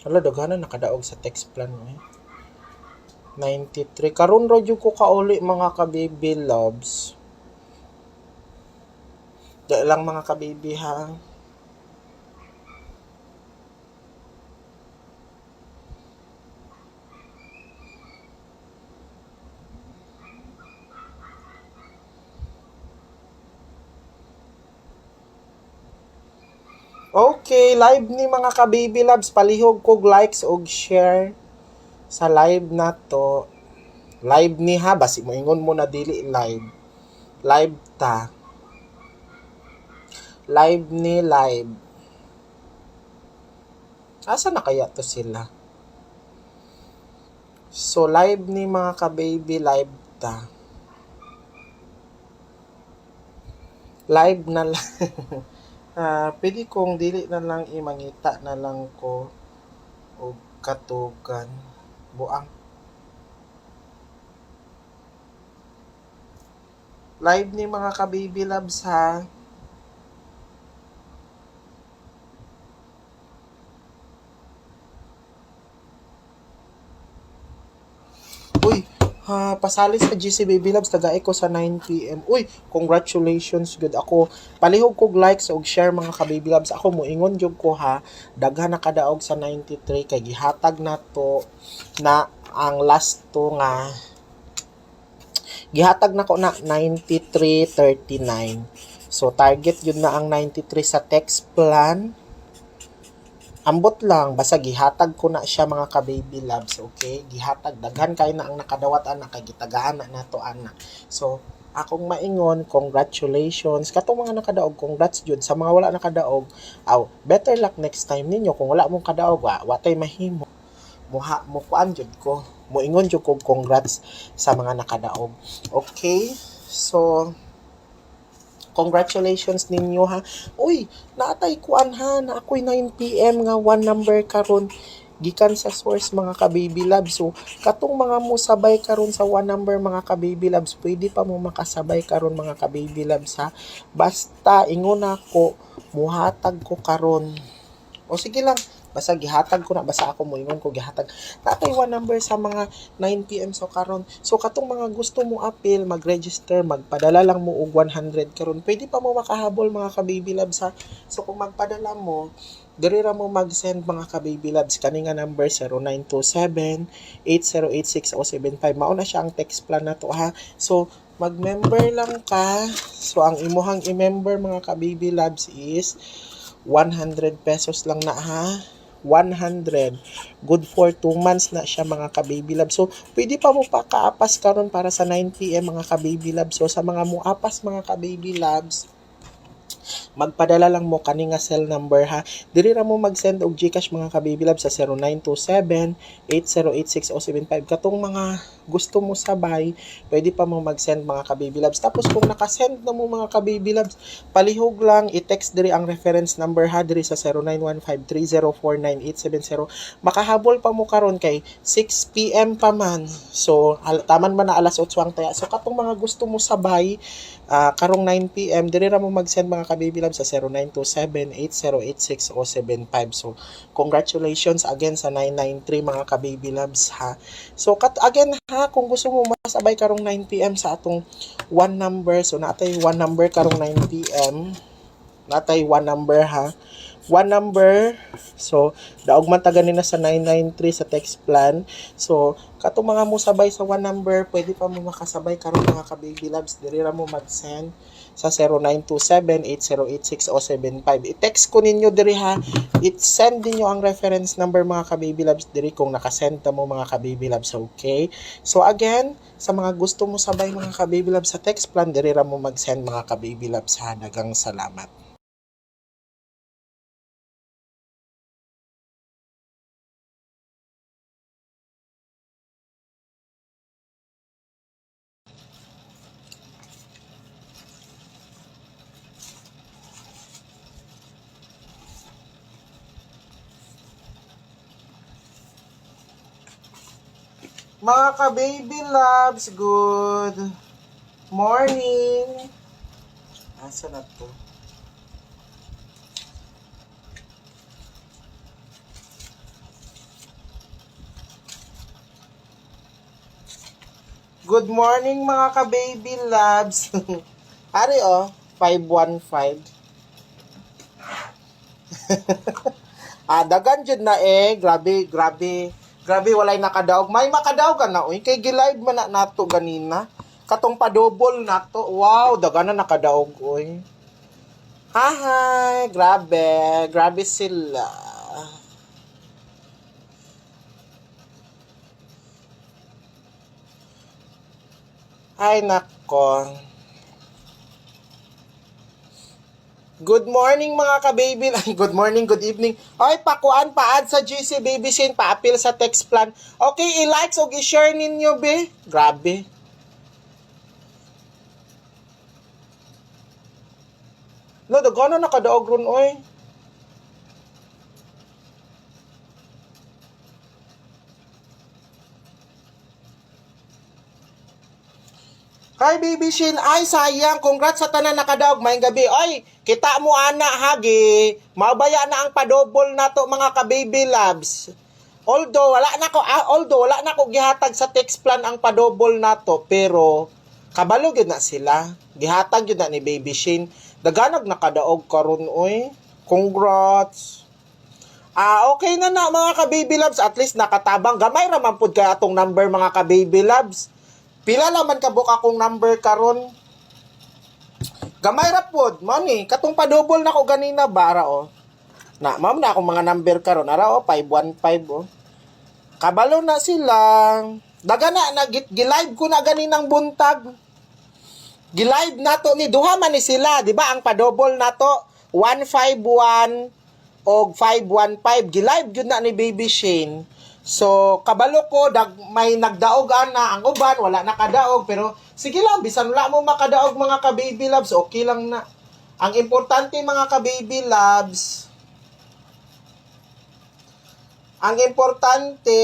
Hala, daghanan nakadaog sa text plan mo eh. 93. Karon ro jud ko kauli mga ka-baby loves. Da lang mga ka-baby ha. Okay, live ni mga ka-baby loves. Palihog kog likes og share sa live na to. Live ni ha, basi mo ingon mo na dili live. Live ta. Live ni live. Asa na kaya to sila? So live ni mga ka-baby live ta. Live na lang. Pwede kong dili na lang imangita na lang ko og katugan. Buang. Live ni mga ka-baby loves ha. Uy, pasali sa GC Baby Loves tagay ko sa 9 PM. Uy, congratulations good ako. Palihog kog likes og share mga ka-baby loves. Ako mo ingon jud ko ha, daghan na kadaog sa 93 kay gihatag na to na ang last to nga gihatag na ko na 93.39. So target yun na ang 93 sa text plan. Ambot lang, basta gihatag ko na siya mga ka-baby loves, okay? Gihatag, daghan kayo na ang nakadawat anak, kay gitagaan na to anak. So, akong maingon, congratulations. Katong mga nakadaog, congrats jud. Sa mga wala nakadaog, better luck next time ninyo. Kung wala mong kadaog, watay mahimo. Mukuan jud ko. Muingon jud ko congrats sa mga nakadaog. Okay? So, congratulations ninyo ha. Uy, naatay kuan ha, na ako'y 9 PM nga one number karon gikan sa source mga ka-baby loves. So, katong mga mo sabay karon sa one number mga ka-baby loves, pwede pa mo makasabay karon mga ka-baby loves ha. Basta ingon ako, muhatag ko karon. O sige lang, basta gihatag ko na, basta ako mo ingon ko gihatag. Natay one number sa mga 9 PM so karon. So katong mga gusto mo appeal, mag-register, magpadala lang mo og 100 karon. Pwede pa mo makahabol mga ka-baby loves ha. So kung magpadala mo, diri ra mo mag-send mga ka-baby loves kani nga number 0927-8086-075. Mao na siya ang text plan na to ha. So mag-member lang ka. So ang imuhang i-member mga ka-baby loves is 100 pesos lang na ha. 100. Good for 2 months na siya mga ka-baby love. So, pwede pa mo pa kaapas karon para sa 9 PM mga ka-baby love. So, sa mga muapas mga ka-baby loves, magpadala lang mo kani nga cell number ha. Diri ra mo mag-send og GCash mga ka-baby love sa 0927-8086-075. Katong mga gusto mo sabay, pwede pa mo mag-send mga ka-baby loves. Tapos kung naka-send na mo mga ka-baby loves, palihog lang i-text diri ang reference number ha diri sa 0915-3049-870. Makahabol pa mo karon kay 6 PM pa man. So taman man na alas 8 ang taya. So katong mga gusto mo sabay, karong 9 PM, diri ra mo mag-send mga ka-baby love sa 0927-8086-075. So, congratulations again sa 993 mga ka-baby loves ha. So, again ha, kung gusto mo masabay karong 9 PM sa atong one number, so natay one number karong 9 PM. Natay one number ha. One number. So, daog man taga nila sa 993 sa text plan. So, kato mga mo sabay sa one number, pwede pa mo makasabay karon mga ka-baby loves. Diri ra mo mag-send sa 0927-8086-075. I-text ko ninyo diri ha. I-send ninyo ang reference number mga ka-baby loves diri kung nakasend ta mo mga ka-baby loves. Okay? So, again, sa mga gusto mo sabay mga ka-baby loves sa text plan, diri ra mo mag-send mga ka-baby loves ha. Dagang salamat. Mga ka-baby loves, good morning! Asa na to? Good morning mga ka-baby loves. Ari oh, 515. Dagan jud na grabe, grabe. Grabe walay nakadaog. May makadaog ka na oy. Kay gilive man na nato ganina. Katong pa-double nato. Wow, dagan na nakadaog oy. Hi, grabe. Grabe sila. Ay nako. Good morning mga ka-baby. Good morning, good evening. Oy, pakuan paad sa GC Baby Shane, paapil sa text plan. Okay, i-likes o i-share ninyo, be. Grabe. No, dagana nakadaog ron, oy. Hi, Baby Shin. Ay, sayang. Congrats sa tanan nakadaog. Mayang gabi. Oy, kita mo ana, hagi. Mabaya na ang padobol na to, mga ka-baby loves. Although, wala na ko gihatag sa text plan ang padobol na to, pero, kabalo yun na sila. Gihatag yun na ni Baby Shin. Daganag nakadaog karon oy. Congrats. Okay na mga ka-baby loves. At least nakatabang. Gamay raman pud kay atong number, mga ka-baby loves. Pila naman kabuk akong number karon. Gamay ra pod, money. Katong pa-double na ko ganina bara oh. Ma'am na akong mga number karon. Ara oh, 515 oh. Kabalo na sila. Daga na gilive ko na ganinang buntag. Gilive nato ni duha man ni sila, di ba? Ang pa-double nato 151 og 515. Gilive gyud na ni Baby Shane. So, kabalo ko, may nagdaog na, ang uban, wala nakadaog, pero sige lang, bisan wala mo makadaog mga ka-baby loves, okay lang na. Ang importante mga ka-baby loves, ang importante,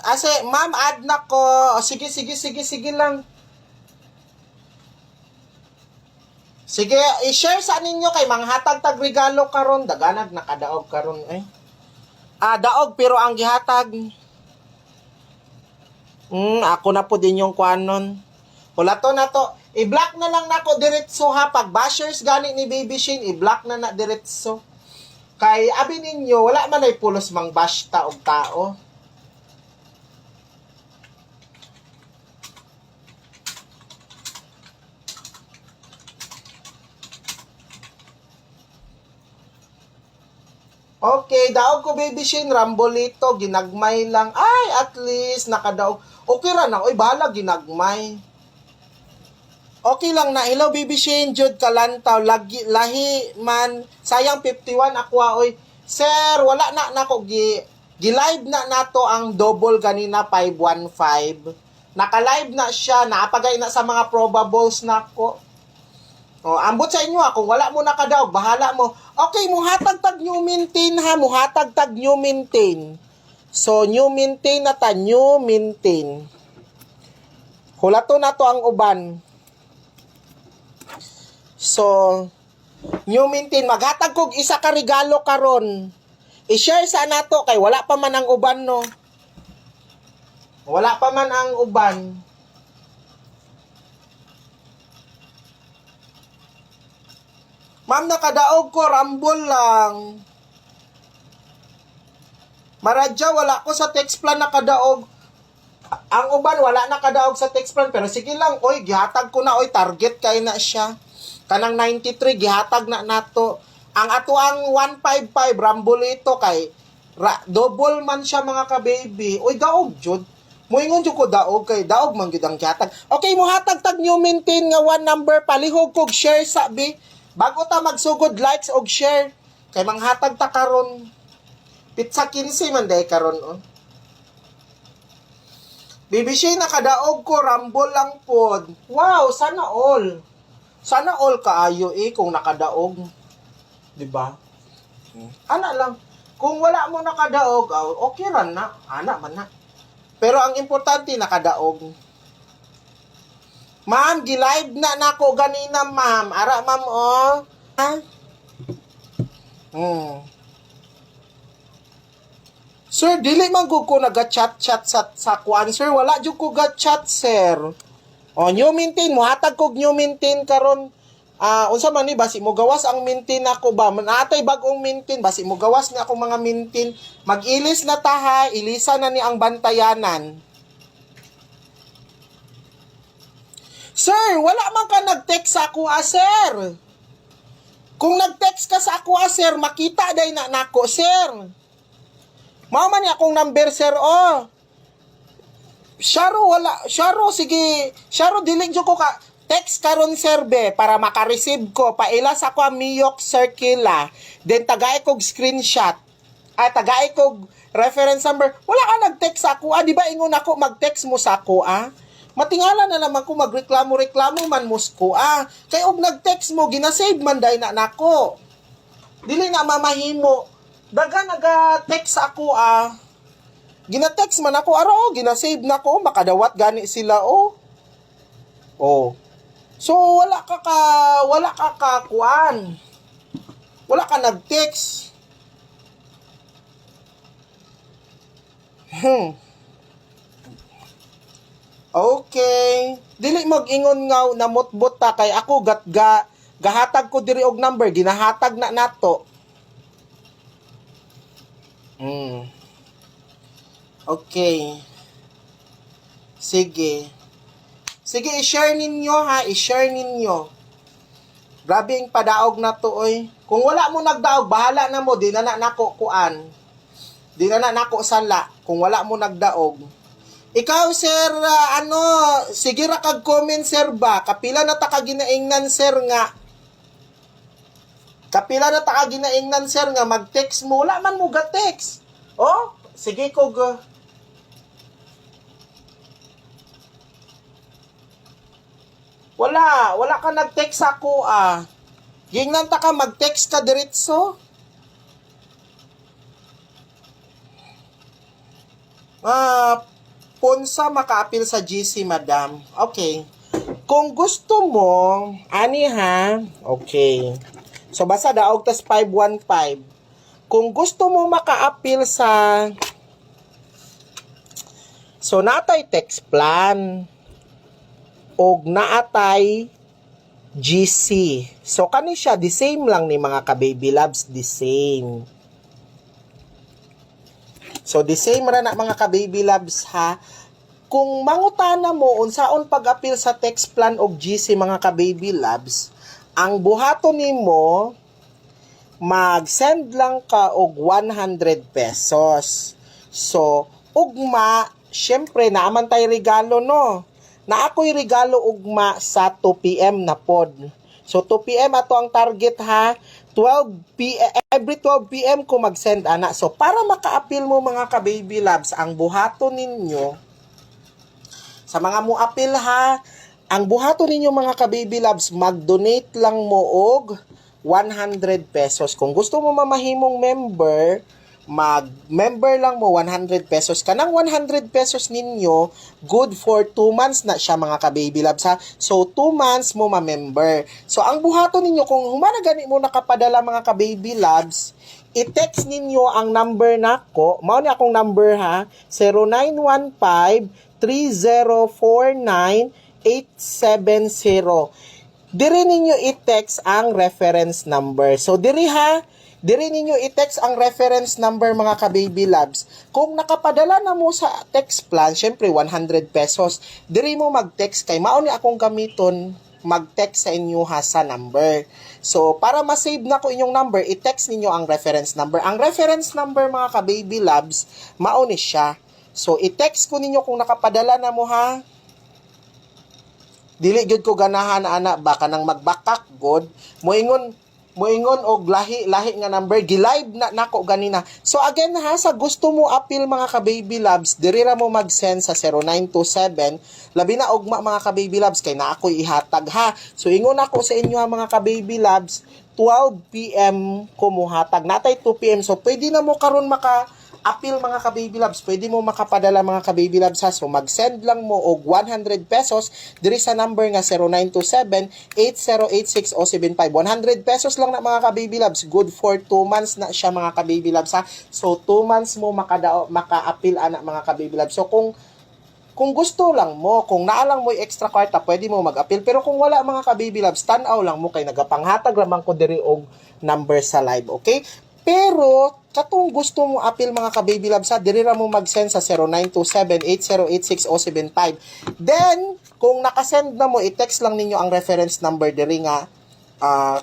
ase, ma'am, add na ko. Sige lang. Sige, i-share sa ninyo kay manghatag tag regalo karon, daganag nakadaog karon eh. Daog pero ang gihatag. Ako na po din yung kuanon. Wala to na to. I-block na lang nako diretso ha. Pag bashers gani ni Baby Shane, i-block na diretso. Kay abi ninyo, wala man ay pulos mang bash ta og tao. Okay, daog ko Baby Shane, rambolito, ginagmay lang. Ay, at least, nakadaog. Okay ra na, oy, bahala, ginagmay. Okay lang na, hello Baby Shane, Jude Kalantaw, lahi man, sayang 51, aqua, oy. Sir, wala na nako, gi-live na nato ang double kanina, 515. Naka-live na siya, naapagay na sa mga probables nako. Ambot sa inyo kung wala mo nakadaog, bahala mo. Okay, muhatag tag new maintain ha, muhatag tag new maintain. So, new maintain na ta, new maintain. Hulato na to ang uban. So, new maintain, maghatag kog isa ka regalo karon. I-share sa nato kay wala pa man ang uban no. Wala pa man ang uban. Ma'am, nakadaog ko, rambol lang. Maradya, wala ko sa text plan nakadaog. Ang uban, wala nakadaog sa text plan. Pero sige lang, oy, gihatag ko na, oy, target kay na siya. Kanang 93, gihatag na nato. Ang ato ang 155, rambol ito kay double man siya mga ka-baby. Oy, daog, Jud. Muingon jud ko daog kay daog man gyud ang gihatag. Okay, muhatag tag new maintain nga one number, palihog kog share sabi. Bago ta magsugod likes og share kay manghatag ta karon. Pizza 15 man day karon oh. Baby Shane, nakadaog ko, rambol lang pod. Wow, sana all. Sana all kaayo kung nakadaog. 'Di ba? Ana lang. Kung wala mo nakadaog, okay ra na. Ana man na. Pero ang importante nakadaog. Ma'am, gi-live na nako ganina, ma'am. Ara, ma'am, oh. Ha? Sir, dili man gud ko naga-chat-chat sa kuan, sir. Wala jud ko ga-chat, sir. O, new maintain mo. Hatag kog new maintain karon. Unsa man ni, basi mo gawas ang maintain ako ba? Manatay bagong maintain, basi mo gawas ni ako mga maintain. Mag-ilis na taha, ilisa na ni ang bantayanan. Sir, wala man ka nag-text sa ako, sir. Kung nag-text ka sa ako, sir, makita day na nako, sir. Mao man ni akong number, sir, oh. Sharo, wala. Sharo, sige. Sharo, dili jud ko ka text karon, sir, be, para maka-receive ko. Pailas ako ang Miyok Circula. Then, tagay kog screenshot. Tagay kog reference number. Wala ka nag-text sa ako, Di ba ingon ako mag-text mo sa ako, Matingala na naman ko magreklamo-reklamo man musko, Kay og nag-text mo, ginasave man day na nako. Dili na mamahimo. Daga naga-text ako, Gina-text man ako, ginasave na ko, makadawat gani sila, oh. So, wala ka kuan. Wala ka nag-text. Okay. Dili mag-ingon nga na motbot ta kay ako gahatag ko diri og number, ginahatag na nato. Okay. Sige. Sige, i-share ninyo, i-share ninyo. Grabe ang padaog na to, oy. Kung wala mo nagdaog, bahala na mo, di na nako kuan. Di na nako sala kung wala mo nagdaog. Ikaw, sir, sige ra kag comment, sir, ba? Kapila na ta ka ginaingnan, sir, nga. Kapila na ta ka ginaingnan, sir, nga, mag-text mo. Wala man mo ga-text. Oh, sige kog. Wala ka nag-text ako, Gingnan ta ka, mag-text ka diretso. Punsa maka-appeal sa GC, madam. Okay. Kung gusto mo, Okay. So, basta daog tas 515. Kung gusto mo maka-appeal sa so, natay text plan og naatay GC. So, kani siya, the same lang ni mga ka-baby loves, the same. So, the same ra na mga ka-baby loves, Kung mangutana mo, unsaon pag-appeal sa text plan og GC, mga ka-baby loves, ang buhaton nimo, mag-send lang ka og 100 pesos. So, ugma, syempre, naaman tay regalo, no? Na ako'y regalo ugma sa 2 PM na pod. So, 2 PM ato ang target, 12 PM, every 12 PM ko mag-send, So, para maka-appeal mo, mga ka-baby loves, ang buhaton ninyo, sa mga mo appeal, ang buhaton ninyo, mga ka-baby loves, mag-donate lang mo og 100 pesos. Kung gusto mo mamahimong member, mag-member lang mo 100 pesos. Kanang 100 pesos ninyo, good for 2 months na siya, mga ka-baby loves, So, 2 months mo ma-member. So, ang buhaton ninyo, kung humana gani mo nakapadala, mga ka-baby loves, i-text ninyo ang number nako. Mao ni akong number, 0915-3049-870. Diri ninyo i-text ang reference number. So, diri ninyo i-text ang reference number, mga ka-baby loves. Kung nakapadala na mo sa text plan, syempre 100 pesos. Diri mo mag-text kay mao ni akong gamiton mag-text sa inyo sa number. So, para ma-save na ko inyong number, i-text ninyo ang reference number. Ang reference number, mga ka-baby loves, mao ni siya. So, i-text ko ninyo kung nakapadala na mo, Dili gud ko ganahan, baka nang magbakak god. Moingon og lahi nga number, gi-live na nako ganina. So again, sa gusto mo appeal, mga ka-baby loves, diri ra mo mag-send sa 0927. Labi na ugma, mga ka-baby loves, kay na ako'y ihatag, So ingon ako sa inyo, mga ka-baby loves, 12 PM ko mo hatag. Natay 2 PM. So pwede na mo karon appeal mga ka-baby loves, pwede mo makapadala mga ka-baby loves ha. So mag-send lang mo og 100 pesos diri sa number nga 0927-8086-075. 100 pesos lang na mga ka-baby loves. Good for 2 months na siya mga ka-baby loves ha. So 2 months mo maka-appeal ana mga ka-baby loves. So kung gusto lang mo, kung naalang mo yung extra kwarta, pwede mo mag-appeal. Pero kung wala mga ka-baby loves, tanaw lang mo kay nagapanghatag lamang ko diri og number sa live, okay? Pero katong gusto mo appeal mga ka-baby loves ha, diri ra mo mag-send sa 0927-8086-075. Then, kung nakasend na mo, i-text lang ninyo ang reference number diri nga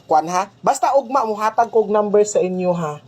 kuan ha. Basta ugma mo hatag kog number sa inyo ha.